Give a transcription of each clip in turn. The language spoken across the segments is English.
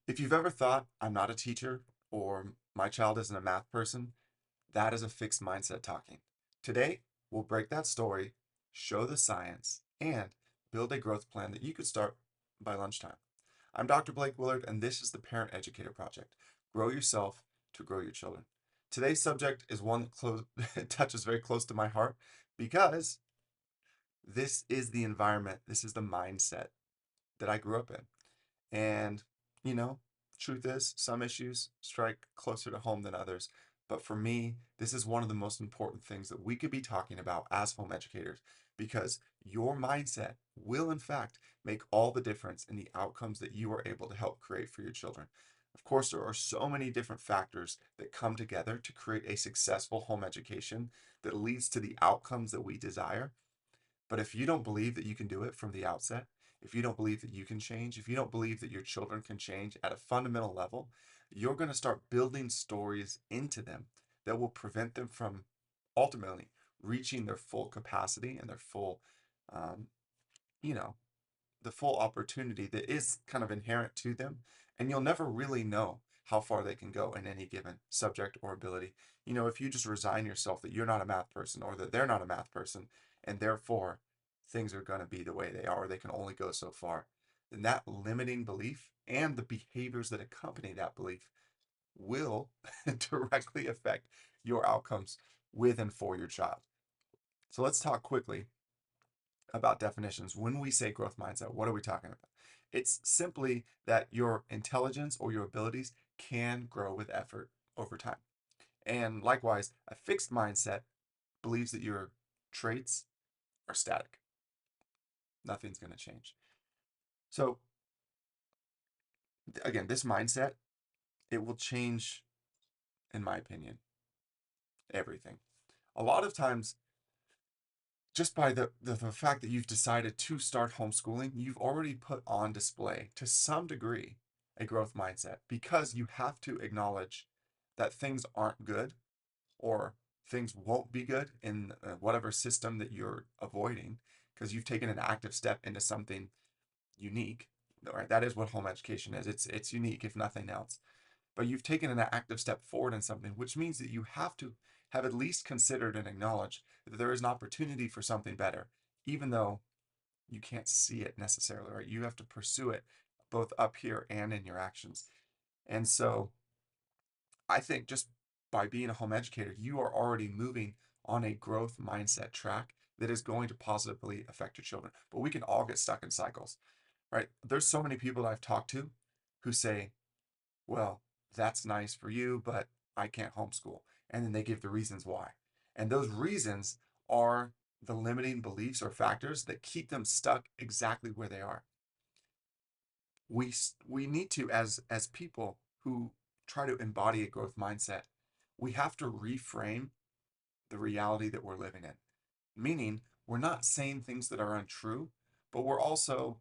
If you've ever thought, I'm not a teacher or my child isn't a math person, that is a fixed mindset talking. Today, we'll break that story, show the science, and build a growth plan that you could start by lunchtime. I'm Dr. Blake Willard, and this is the Parent Educator Project. Grow yourself to grow your children. Today's subject is one that touches very close to my heart because this is the environment, this is the mindset that I grew up in. And, you know, truth is, some issues strike closer to home than others. But for me, this is one of the most important things that we could be talking about as home educators because your mindset will, in fact, make all the difference in the outcomes that you are able to help create for your children. Of course, there are so many different factors that come together to create a successful home education that leads to the outcomes that we desire. But if you don't believe that you can do it from the outset, if you don't believe that you can change, if you don't believe that your children can change at a fundamental level, you're going to start building stories into them that will prevent them from ultimately reaching their full capacity and their full, um, you know, the full opportunity that is kind of inherent to them. And you'll never really know how far they can go in any given subject or ability. If you just resign yourself that you're not a math person or that they're not a math person, and therefore things are going to be the way they are, or they can only go so far, then that limiting belief and the behaviors that accompany that belief will directly affect your outcomes with and for your child. So let's talk quickly about definitions. When we say growth mindset, what are we talking about? It's simply that your intelligence or your abilities can grow with effort over time. And likewise, a fixed mindset believes that your traits are static. Nothing's going to change. So, again, this mindset, it will change, in my opinion, everything. A lot of times, just by the fact that you've decided to start homeschooling, you've already put on display to some degree a growth mindset because you have to acknowledge that things aren't good or things won't be good in whatever system that you're avoiding because you've taken an active step into something unique. Right? That is what home education is. It's unique if nothing else. But you've taken an active step forward in something, which means that you have to have at least considered and acknowledged that there is an opportunity for something better, even though you can't see it necessarily, right? You have to pursue it both up here and in your actions. And so I think just by being a home educator, you are already moving on a growth mindset track that is going to positively affect your children. But we can all get stuck in cycles, right? There's so many people that I've talked to who say, well, that's nice for you, but I can't homeschool. And then they give the reasons why. And those reasons are the limiting beliefs or factors that keep them stuck exactly where they are. We need to, as people who try to embody a growth mindset, we have to reframe the reality that we're living in. Meaning, we're not saying things that are untrue, but we're also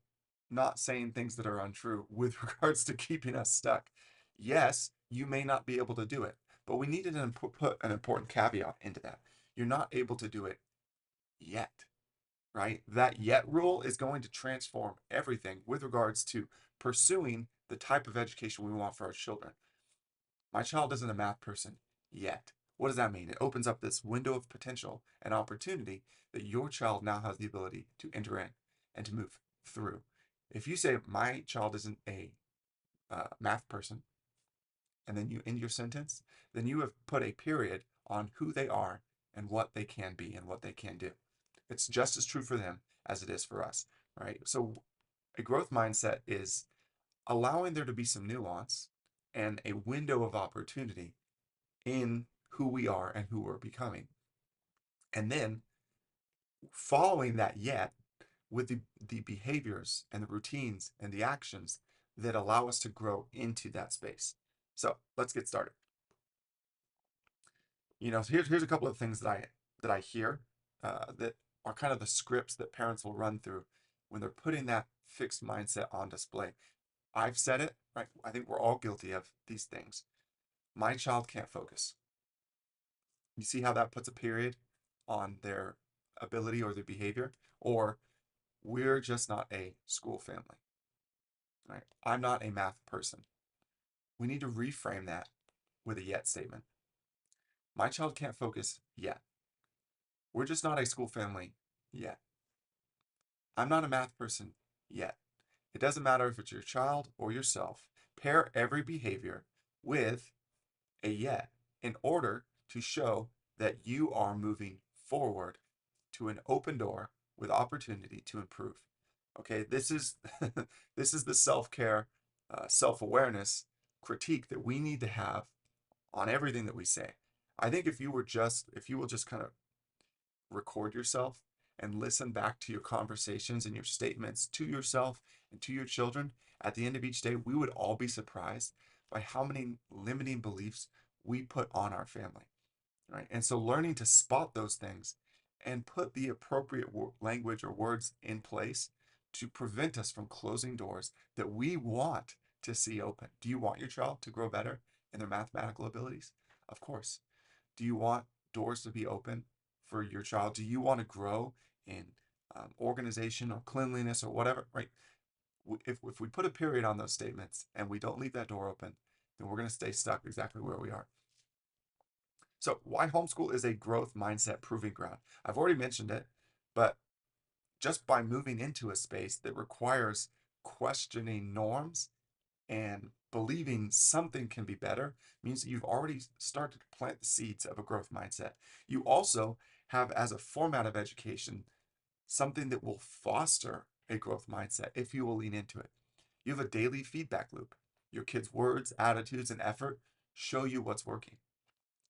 not saying things that are untrue with regards to keeping us stuck. Yes, you may not be able to do it, but we needed to put an important caveat into that. You're not able to do it yet, right? That yet rule is going to transform everything with regards to pursuing the type of education we want for our children. My child isn't a math person yet. What does that mean? It opens up this window of potential and opportunity that your child now has the ability to enter in and to move through. If you say, my child isn't a math person, and then you end your sentence, then you have put a period on who they are and what they can be and what they can do. It's just as true for them as it is for us, right? So a growth mindset is allowing there to be some nuance and a window of opportunity in who we are and who we're becoming. And then following that yet with the behaviors and the routines and the actions that allow us to grow into that space. So let's get started. Here's a couple of things that I hear that are kind of the scripts that parents will run through when they're putting that fixed mindset on display. I've said it, right? I think we're all guilty of these things. My child can't focus. You see how that puts a period on their ability or their behavior? Or we're just not a school family, right? I'm not a math person. We need to reframe that with a yet statement. My child can't focus yet. We're just not a school family yet. I'm not a math person yet. It doesn't matter if it's your child or yourself. Pair every behavior with a yet in order to show that you are moving forward to an open door with opportunity to improve. Okay, this is this is the self-care, self-awareness critique that we need to have on everything that we say. I think if you will just kind of record yourself and listen back to your conversations and your statements to yourself and to your children at the end of each day, we would all be surprised by how many limiting beliefs we put on our family, right? And so learning to spot those things and put the appropriate language or words in place to prevent us from closing doors that we want to see open. Do you want your child to grow better in their mathematical abilities? Of course. Do you want doors to be open for your child? Do you want to grow in organization or cleanliness or whatever, right? If we put a period on those statements and we don't leave that door open, then we're going to stay stuck exactly where we are. So, why homeschool is a growth mindset proving ground? I've already mentioned it, but just by moving into a space that requires questioning norms and believing something can be better means that you've already started to plant the seeds of a growth mindset. You also have, as a format of education, something that will foster a growth mindset if you will lean into it. You have a daily feedback loop. Your kids' words, attitudes, and effort show you what's working,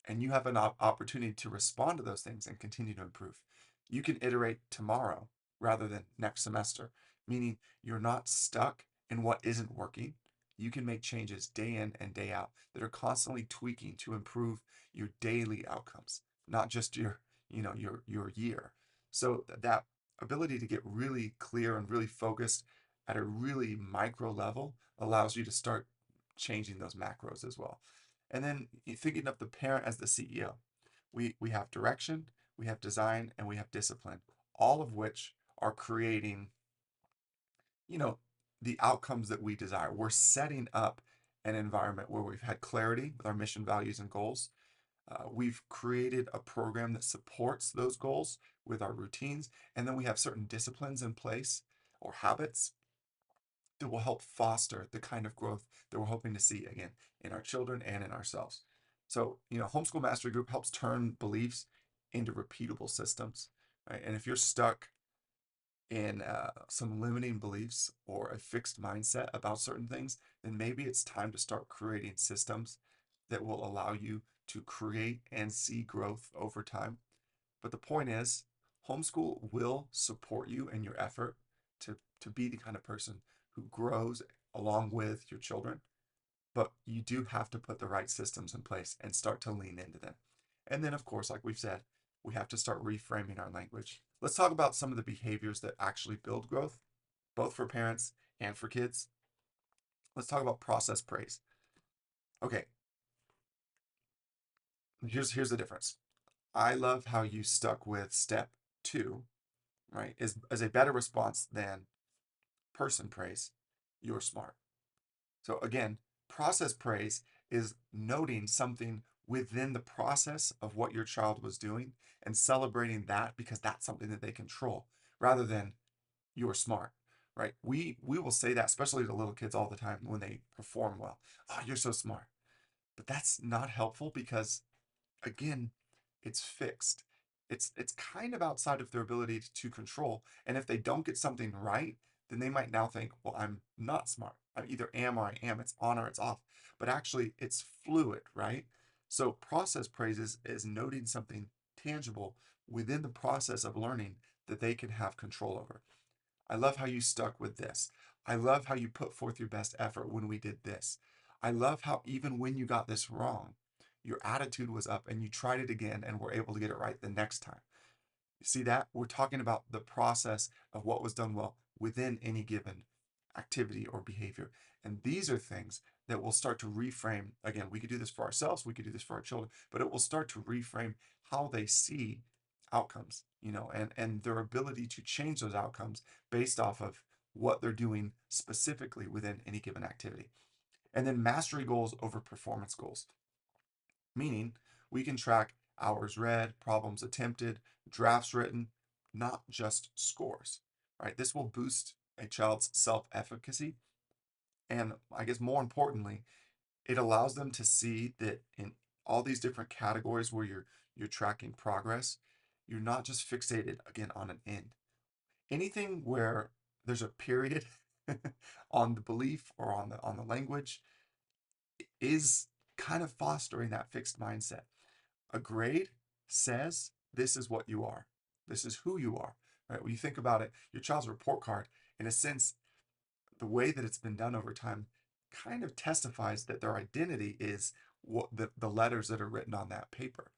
and you have an opportunity to respond to those things and continue to improve. You can iterate tomorrow rather than next semester, meaning you're not stuck in what isn't working. You can make changes day in and day out that are constantly tweaking to improve your daily outcomes, not just your year. So that ability to get really clear and really focused at a really micro level allows you to start changing those macros as well. And then thinking of the parent as the CEO. We have direction, we have design, and we have discipline, all of which are creating, you know, the outcomes that we desire. We're setting up an environment where we've had clarity with our mission, values, and goals. We've created a program that supports those goals with our routines, and then we have certain disciplines in place or habits that will help foster the kind of growth that we're hoping to see again in our children and in ourselves. So, Homeschool Mastery Group helps turn beliefs into repeatable systems, right? And if you're stuck in some limiting beliefs or a fixed mindset about certain things, then maybe it's time to start creating systems that will allow you to create and see growth over time. But the point is, homeschool will support you in your effort to be the kind of person who grows along with your children. But you do have to put the right systems in place and start to lean into them. And then, of course, like we've said, we have to start reframing our language. Let's talk about some of the behaviors that actually build growth, both for parents and for kids. Let's talk about process praise. Okay, here's the difference. I love how you stuck with step two, right? Is a better response than person praise. You're smart. So again, process praise is noting something within the process of what your child was doing and celebrating that because that's something that they control rather than you're smart, right? We will say that, especially to little kids all the time when they perform well. Oh, you're so smart. But that's not helpful because again, it's fixed. It's kind of outside of their ability to control. And if they don't get something right, then they might now think, well, I'm not smart. I either am or I am. It's on or it's off. But actually, it's fluid, right? So process praises is noting something tangible within the process of learning that they can have control over. I love how you stuck with this. I love how you put forth your best effort when we did this. I love how even when you got this wrong, your attitude was up and you tried it again and were able to get it right the next time. You see that? We're talking about the process of what was done well within any given activity or behavior. And these are things that will start to reframe. Again, we could do this for ourselves, we could do this for our children, but it will start to reframe how they see outcomes, and their ability to change those outcomes based off of what they're doing specifically within any given activity. And then mastery goals over performance goals, meaning we can track hours read, problems attempted, drafts written, not just scores, right? This will boost a child's self-efficacy. And I guess more importantly, it allows them to see that in all these different categories where you're tracking progress, you're not just fixated again on an end. Anything where there's a period on the belief or on the language is kind of fostering that fixed mindset. A grade says this is what you are. This is who you are. Right? When you think about it, your child's report card, in a sense, the way that it's been done over time kind of testifies that their identity is what the letters that are written on that paper,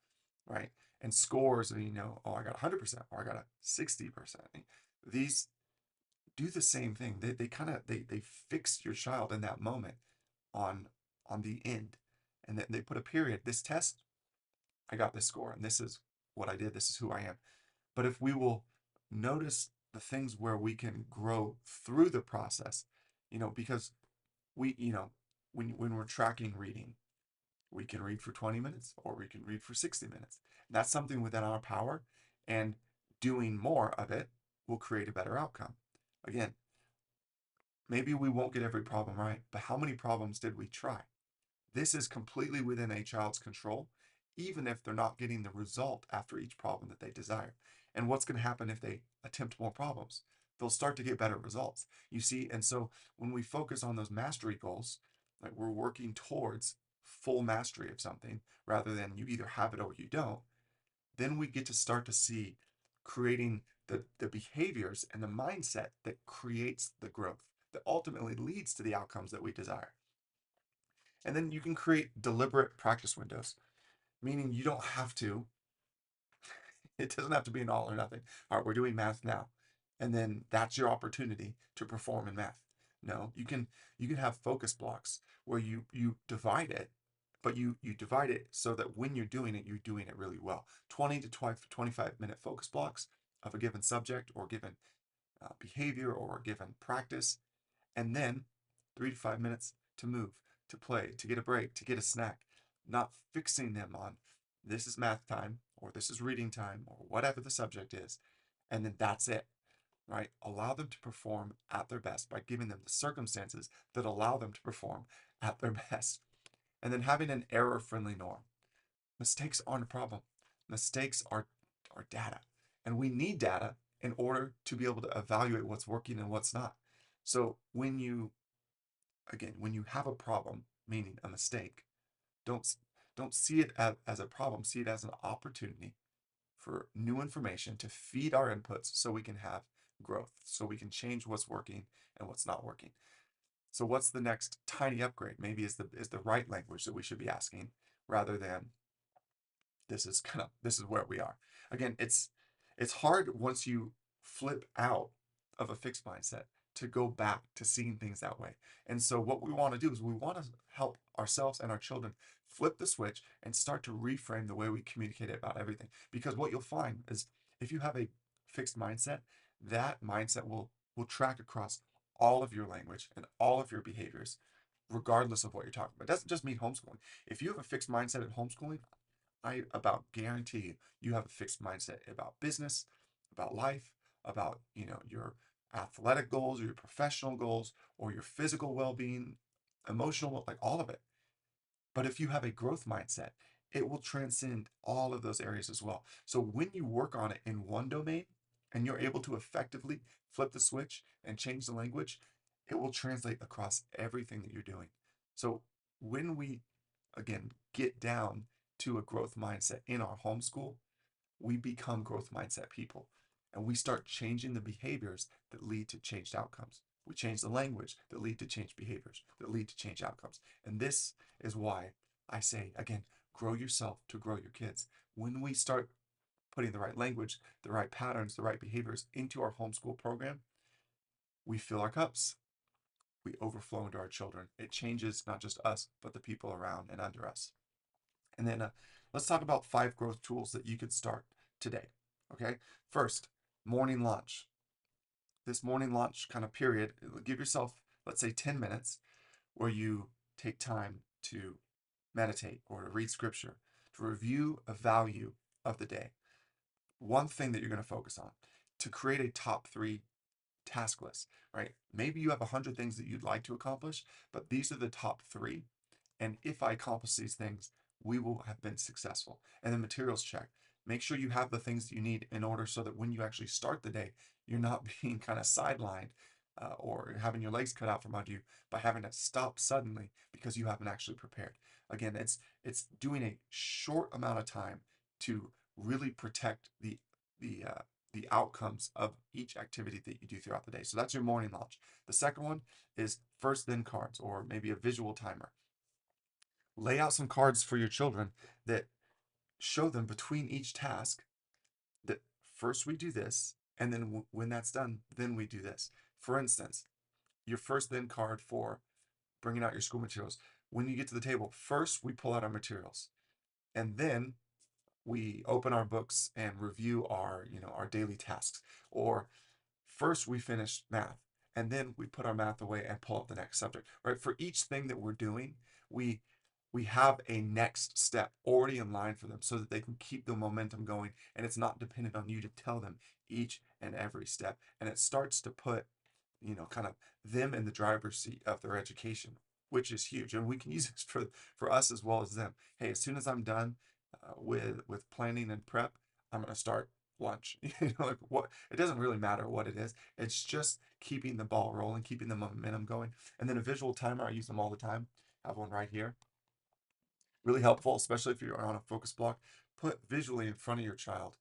right? And scores, and oh, I got 100% or I got a 60%. These do the same thing. They kind of they fix your child in that moment on on the end, and then they put a period. This test, I got this score, and this is what I did. This is who I am. But if we will notice the things where we can grow through the process, because we, when we're tracking reading, we can read for 20 minutes or we can read for 60 minutes. That's something within our power, and doing more of it will create a better outcome. Again, maybe we won't get every problem right, but how many problems did we try? This is completely within a child's control, even if they're not getting the result after each problem that they desire. And what's going to happen if they attempt more problems? They'll start to get better results. You see, and so when we focus on those mastery goals, like we're working towards full mastery of something rather than you either have it or you don't, then we get to start to see creating the behaviors and the mindset that creates the growth that ultimately leads to the outcomes that we desire. And then you can create deliberate practice windows, meaning you don't have to, it doesn't have to be an all or nothing. All right, we're doing math now. And then that's your opportunity to perform in math. No, you can have focus blocks where you divide it, but you divide it so that when you're doing it really well. 20 to 25-minute focus blocks of a given subject or given behavior or a given practice, and then 3 to 5 minutes to move, to play, to get a break, to get a snack, not fixing them on this is math time or this is reading time or whatever the subject is, and then that's it, right? Allow them to perform at their best by giving them the circumstances that allow them to perform at their best. And then having an error-friendly norm. Mistakes aren't a problem. Mistakes are data. And we need data in order to be able to evaluate what's working and what's not. So when you have a problem, meaning a mistake, don't don't see it as a problem. See it as an opportunity for new information to feed our inputs so we can have growth, so we can change what's working and what's not working. So what's the next tiny upgrade? Maybe is the right language that we should be asking rather than this is where we are. Again, it's hard once you flip out of a fixed mindset to go back to seeing things that way. And so what we want to do is we want to help ourselves and our children flip the switch and start to reframe the way we communicate about everything. Because what you'll find is if you have a fixed mindset, that mindset will track across all of your language and all of your behaviors, regardless of what you're talking about. It doesn't just mean homeschooling. If you have a fixed mindset in homeschooling, I about guarantee you have a fixed mindset about business, about life, about your athletic goals or your professional goals or your physical well-being, emotional, like all of it. But if you have a growth mindset, it will transcend all of those areas as well. So when you work on it in one domain and you're able to effectively flip the switch and change the language, it will translate across everything that you're doing. So when we, again, get down to a growth mindset in our homeschool, we become growth mindset people and we start changing the behaviors that lead to changed outcomes. We change the language that lead to changed behaviors, that lead to changed outcomes. And this is why I say, again, grow yourself to grow your kids. When we start putting the right language, the right patterns, the right behaviors into our homeschool program, we fill our cups. We overflow into our children. It changes not just us, but the people around and under us. And then let's talk about 5 growth tools that you could start today. Okay. First, morning launch. This morning launch kind of period, give yourself, let's say 10 minutes where you take time to meditate or to read scripture, to review a value of the day, one thing that you're going to focus on, to create a top three task list, right? Maybe you have 100 things that you'd like to accomplish, but these are the top three. And if I accomplish these things, we will have been successful. And then materials check. Make sure you have the things that you need in order so that when you actually start the day, you're not being kind of sidelined or having your legs cut out from under you by having to stop suddenly because you haven't actually prepared. Again, it's doing a short amount of time to really protect the outcomes of each activity that you do throughout the day. So that's your morning launch. The second one is first then cards or maybe a visual timer. Lay out some cards for your children that show them between each task that first we do this, and then when that's done, then we do this. For instance, your first then card for bringing out your school materials. When you get to the table, first we pull out our materials, and then we open our books and review our daily tasks. Or first we finish math, and then we put our math away and pull up the next subject. Right? For each thing that we're doing, we we have a next step already in line for them so that they can keep the momentum going and it's not dependent on you to tell them each and every step. And it starts to put, kind of them in the driver's seat of their education, which is huge. And we can use this for us as well as them. Hey, as soon as I'm done with planning and prep, I'm going to start lunch. Like what, it doesn't really matter what it is. It's just keeping the ball rolling, keeping the momentum going. And then a visual timer, I use them all the time. I have one right here. Really helpful, especially if you're on a focus block. Put visually in front of your child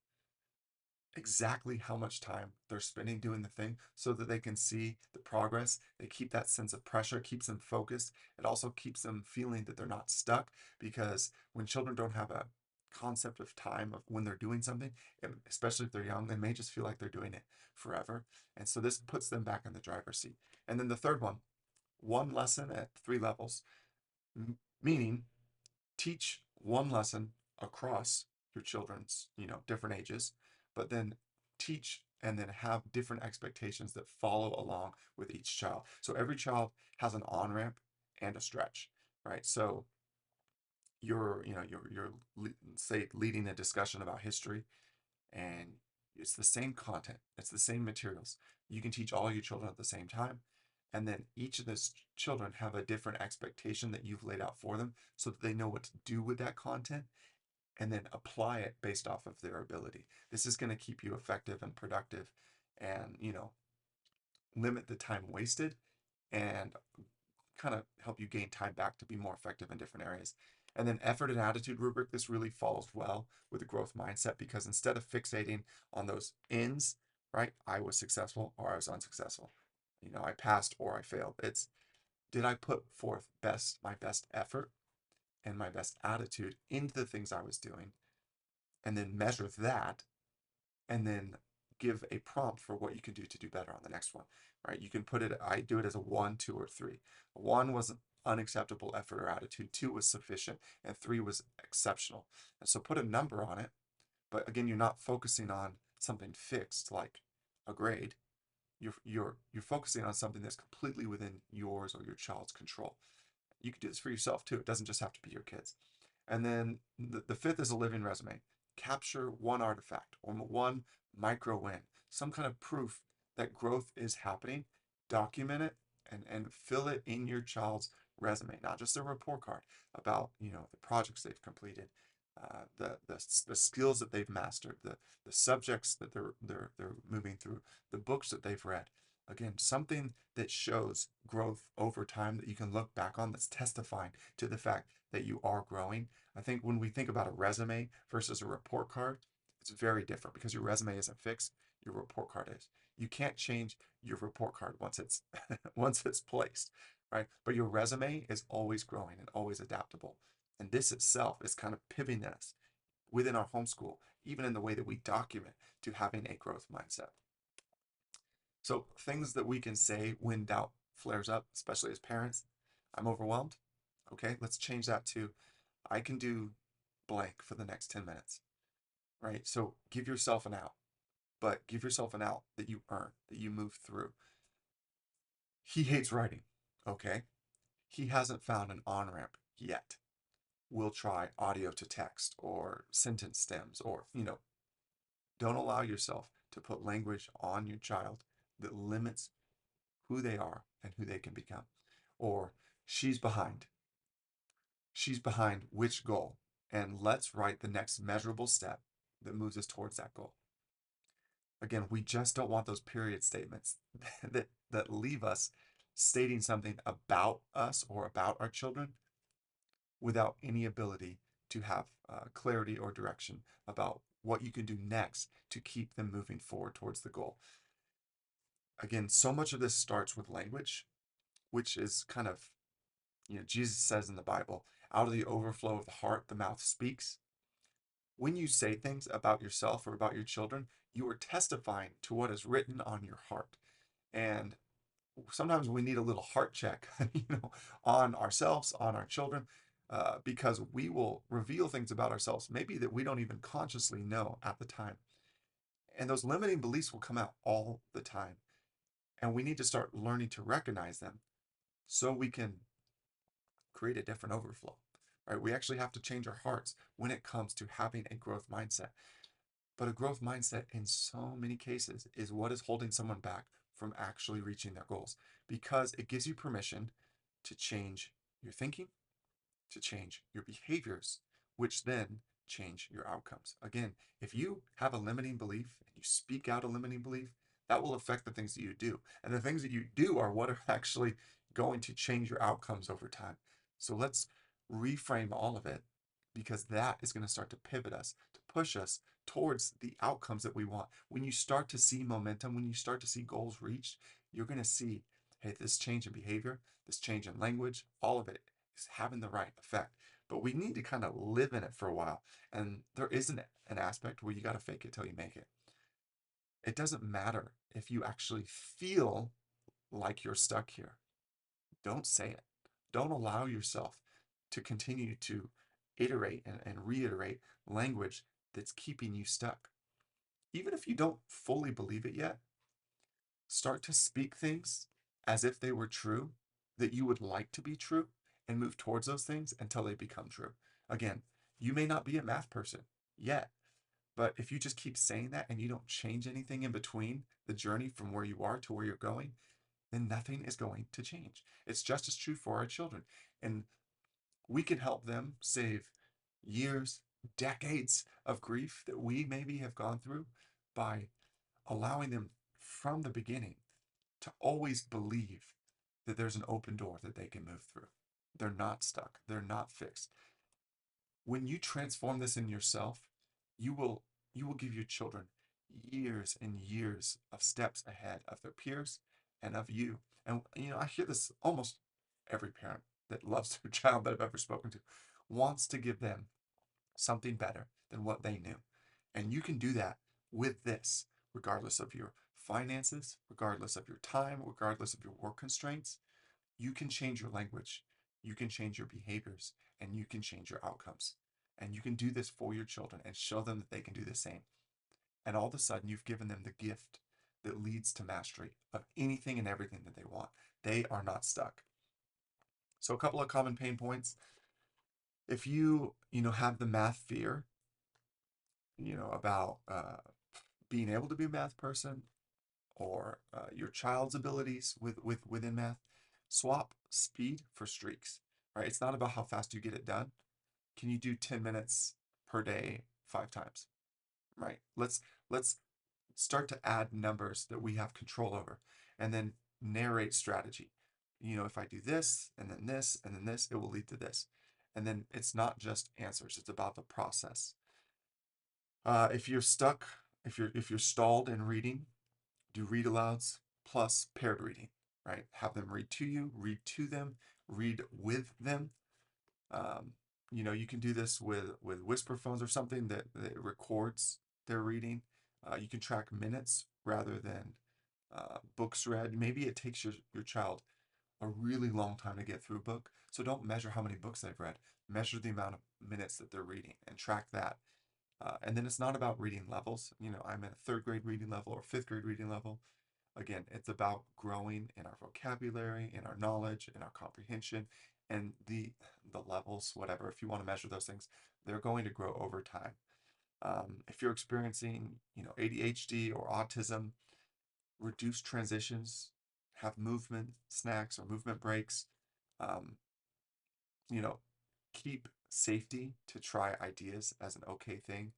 exactly how much time they're spending doing the thing so that they can see the progress. They keep that sense of pressure, keeps them focused. It also keeps them feeling that they're not stuck because when children don't have a concept of time of when they're doing something, especially if they're young, they may just feel like they're doing it forever. And so this puts them back in the driver's seat. And then the third one lesson at 3 levels, meaning teach one lesson across your children's, different ages, but then teach and then have different expectations that follow along with each child. So every child has an on-ramp and a stretch, right? So you're say leading a discussion about history and it's the same content, it's the same materials. You can teach all your children at the same time. And then each of those children have a different expectation that you've laid out for them so that they know what to do with that content and then apply it based off of their ability. This is going to keep you effective and productive and, limit the time wasted and kind of help you gain time back to be more effective in different areas. And then effort and attitude rubric, this really follows well with the growth mindset because instead of fixating on those ends, right? I was successful or I was unsuccessful. I passed or I failed. It's did I put forth my best effort and my best attitude into the things I was doing and then measure that and then give a prompt for what you can do to do better on the next one, right? You can put it, I do it as a 1, 2, or 3. 1 was unacceptable effort or attitude, 2 was sufficient, and 3 was exceptional. And so put a number on it, but again, you're not focusing on something fixed like a grade. You're focusing on something that's completely within yours or your child's control. You can do this for yourself too. It doesn't just have to be your kids. And then the fifth is a living resume. Capture one artifact or one micro win, some kind of proof that growth is happening. Document it and fill it in your child's resume, not just a report card about the projects they've completed, the skills that they've mastered, the subjects that they're moving through, the books that they've read. Again, something that shows growth over time that you can look back on that's testifying to the fact that you are growing. I think when we think about a resume versus a report card, it's very different because your resume isn't fixed, your report card is. You can't change your report card once it's once it's placed, right? But your resume is always growing and always adaptable. And this itself is kind of pivoting us within our homeschool, even in the way that we document, to having a growth mindset. So things that we can say when doubt flares up, especially as parents, I'm overwhelmed. Okay, let's change that to I can do blank for the next 10 minutes, right? So give yourself an out, but give yourself an out that you earn, that you move through. He hates writing. Okay, he hasn't found an on-ramp yet. We'll try audio to text or sentence stems, or, don't allow yourself to put language on your child that limits who they are and who they can become. Or she's behind. She's behind which goal? And let's write the next measurable step that moves us towards that goal. Again, we just don't want those period statements that leave us stating something about us or about our children without any ability to have clarity or direction about what you can do next to keep them moving forward towards the goal. Again, so much of this starts with language, which is kind of, Jesus says in the Bible, out of the overflow of the heart, the mouth speaks. When you say things about yourself or about your children, you are testifying to what is written on your heart. And sometimes we need a little heart check, on ourselves, on our children, because we will reveal things about ourselves, maybe that we don't even consciously know at the time. And those limiting beliefs will come out all the time. And we need to start learning to recognize them so we can create a different overflow, right? We actually have to change our hearts when it comes to having a growth mindset. But a growth mindset in so many cases is what is holding someone back from actually reaching their goals, because it gives you permission to change your thinking, to change your behaviors, which then change your outcomes. Again, if you have a limiting belief and you speak out a limiting belief, that will affect the things that you do. And the things that you do are what are actually going to change your outcomes over time. So let's reframe all of it, because that is going to start to pivot us, to push us towards the outcomes that we want. When you start to see momentum, when you start to see goals reached, you're going to see, hey, this change in behavior, this change in language, all of it is having the right effect. But we need to kind of live in it for a while. And there isn't an aspect where you got to fake it till you make it. It doesn't matter if you actually feel like you're stuck here. Don't say it. Don't allow yourself to continue to iterate and reiterate language that's keeping you stuck. Even if you don't fully believe it yet, start to speak things as if they were true, that you would like to be true, and move towards those things until they become true. Again, you may not be a math person yet, but if you just keep saying that and you don't change anything in between the journey from where you are to where you're going, then nothing is going to change. It's just as true for our children. And we can help them save years, decades of grief that we maybe have gone through by allowing them from the beginning to always believe that there's an open door that they can move through. They're not stuck. They're not fixed. When you transform this in yourself, you will you will give your children years and years of steps ahead of their peers and of you. And I hear this almost every parent that loves their child that I've ever spoken to wants to give them something better than what they knew. And you can do that with this, regardless of your finances, regardless of your time, regardless of your work constraints. You can change your language, you can change your behaviors, and you can change your outcomes. And you can do this for your children and show them that they can do the same. And all of a sudden, you've given them the gift that leads to mastery of anything and everything that they want. They are not stuck. So, a couple of common pain points. If you have the math fear, about being able to be a math person, or your child's abilities within math, swap speed for streaks, right? It's not about how fast you get it done. Can you do 10 minutes per day 5 times, right? Let's start to add numbers that we have control over, and then narrate strategy. If I do this and then this and then this, it will lead to this. And then it's not just answers, it's about the process. If you're stuck, if you're stalled in reading, do read alouds plus paired reading, right? Have them read to you, read to them, read with them. Um, you can do this with whisper phones or something that records their reading. You can track minutes rather than books read. Maybe it takes your child a really long time to get through a book. So don't measure how many books they've read. Measure the amount of minutes that they're reading and track that. And then it's not about reading levels. I'm at a third grade reading level or fifth grade reading level. Again, it's about growing in our vocabulary, in our knowledge, in our comprehension, and the levels, whatever. If you want to measure those things, they're going to grow over time. If you're experiencing, ADHD or autism, reduce transitions, have movement snacks or movement breaks. Um, you know, keep safety to try ideas as an okay thing.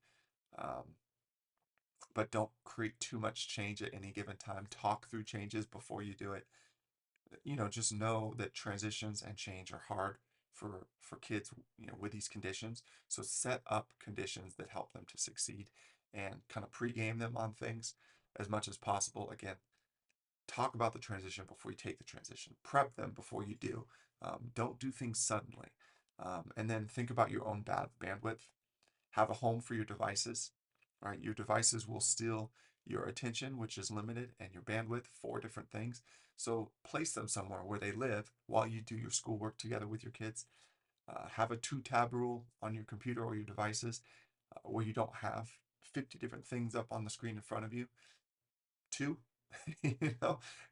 Um, but don't create too much change at any given time. Talk through changes before you do it. Just know that transitions and change are hard for kids, with these conditions. So set up conditions that help them to succeed and kind of pregame them on things as much as possible. Again, talk about the transition before you take the transition. Prep them before you do. Don't do things suddenly. And then think about your own bandwidth. Have a home for your devices. All right, your devices will steal your attention, which is limited, and your bandwidth for different things. So place them somewhere where they live while you do your schoolwork together with your kids. Have a 2-tab rule on your computer or your devices where you don't have 50 different things up on the screen in front of you. 2, and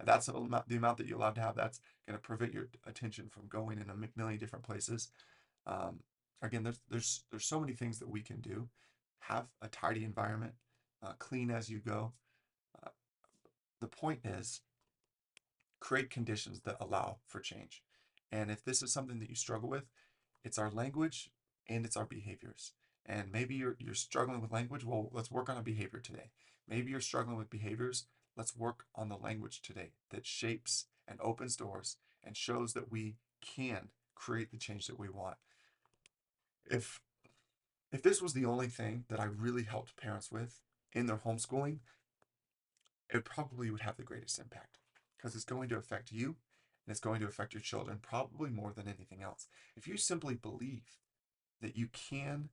that's the amount that you're allowed to have. That's going to prevent your attention from going in a million different places. Um, Again, there's so many things that we can do. Have a tidy environment, clean as you go. Uh, the point is create conditions that allow for change. And if this is something that you struggle with, it's our language and it's our behaviors. And maybe you're struggling with language. Well, let's work on a behavior today. Maybe you're struggling with behaviors. Let's work on the language today that shapes and opens doors and shows that we can create the change that we want. If if this was the only thing that I really helped parents with in their homeschooling, it probably would have the greatest impact because it's going to affect you and it's going to affect your children probably more than anything else. If you simply believe that you can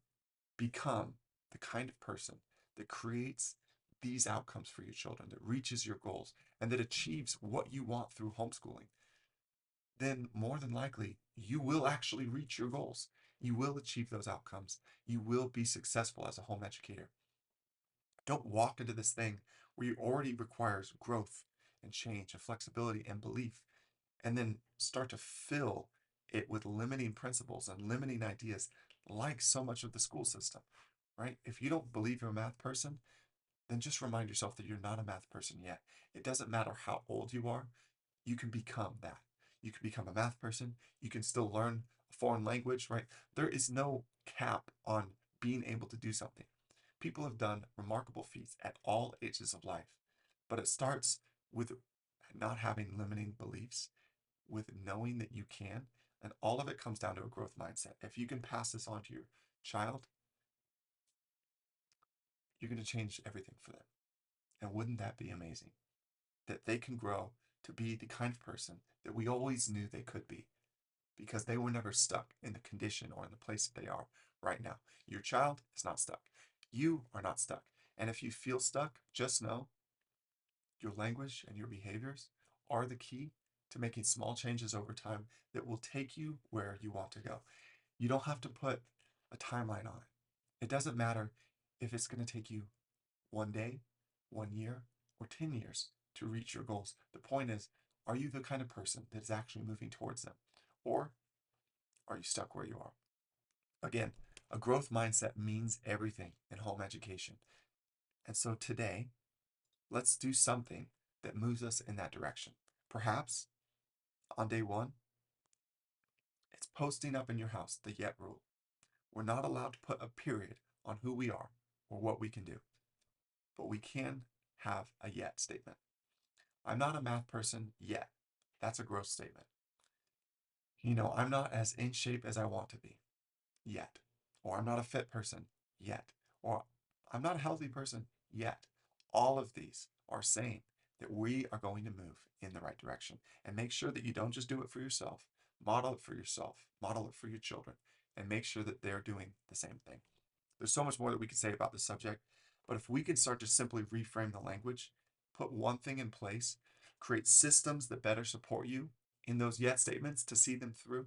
become the kind of person that creates these outcomes for your children, that reaches your goals, and that achieves what you want through homeschooling, then more than likely you will actually reach your goals. You will achieve those outcomes. You will be successful as a home educator. Don't walk into this thing where it already requires growth and change and flexibility and belief, and then start to fill it with limiting principles and limiting ideas like so much of the school system, right? If you don't believe you're a math person, then just remind yourself that you're not a math person yet. It doesn't matter how old you are, you can become that. You can become a math person. You can still learn a foreign language, right? There is no cap on being able to do something. People have done remarkable feats at all ages of life, but it starts with not having limiting beliefs, with knowing that you can, and all of it comes down to a growth mindset. If you can pass this on to your child, you're going to change everything for them. And wouldn't that be amazing? That they can grow to be the kind of person that we always knew they could be because they were never stuck in the condition or in the place that they are right now. Your child is not stuck. You are not stuck. And if you feel stuck, just know your language and your behaviors are the key to making small changes over time that will take you where you want to go. You don't have to put a timeline on it. It doesn't matter if it's going to take you 1 day, 1 year, or 10 years to reach your goals. The point is, are you the kind of person that is actually moving towards them? Or are you stuck where you are? Again, a growth mindset means everything in home education. And so today, let's do something that moves us in that direction. Perhaps on day one, it's posting up in your house the yet rule. We're not allowed to put a period on who we are or what we can do, but we can have a yet statement. I'm not a math person yet. That's a growth statement. I'm not as in shape as I want to be yet. Or I'm not a fit person yet. Or I'm not a healthy person yet. All of these are saying that we are going to move in the right direction. And make sure that you don't just do it for yourself. Model it for yourself. Model it for your children. And make sure that they're doing the same thing. There's so much more that we could say about this subject. But if we could start to simply reframe the language, put one thing in place, create systems that better support you in those yet statements to see them through,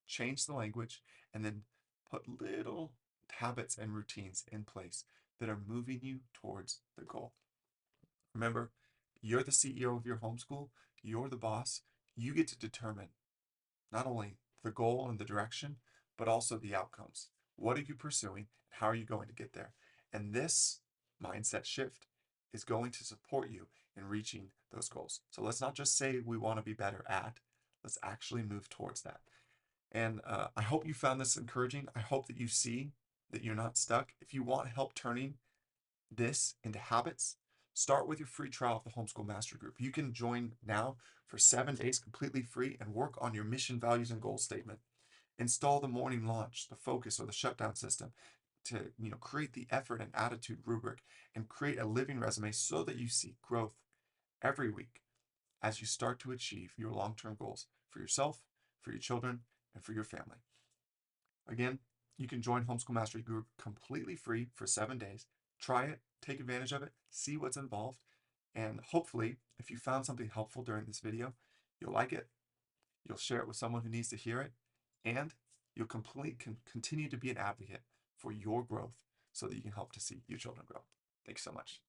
change the language, and then put little habits and routines in place that are moving you towards the goal. Remember, You're the CEO of your homeschool. You're the boss. You get to determine not only the goal and the direction, but also the outcomes. What are you pursuing? How are you going to get there? And this mindset shift is going to support you in reaching those goals. So let's not just say we want to be better at, let's actually move towards that. And I hope you found this encouraging. I hope that you see that you're not stuck. If you want help turning this into habits, start with your free trial of the Homeschool Mastery Group. You can join now for 7 days completely free and work on your mission, values, and goal statement. Install the morning launch, the focus, or the shutdown system to create the effort and attitude rubric and create a living resume so that you see growth every week as you start to achieve your long-term goals for yourself, for your children, and for your family. Again, you can join Homeschool Mastery Group completely free for 7 days. Try it, take advantage of it, see what's involved, and hopefully, if you found something helpful during this video, you'll like it, you'll share it with someone who needs to hear it, and you'll continue to be an advocate for your growth so that you can help to see your children grow. Thanks so much.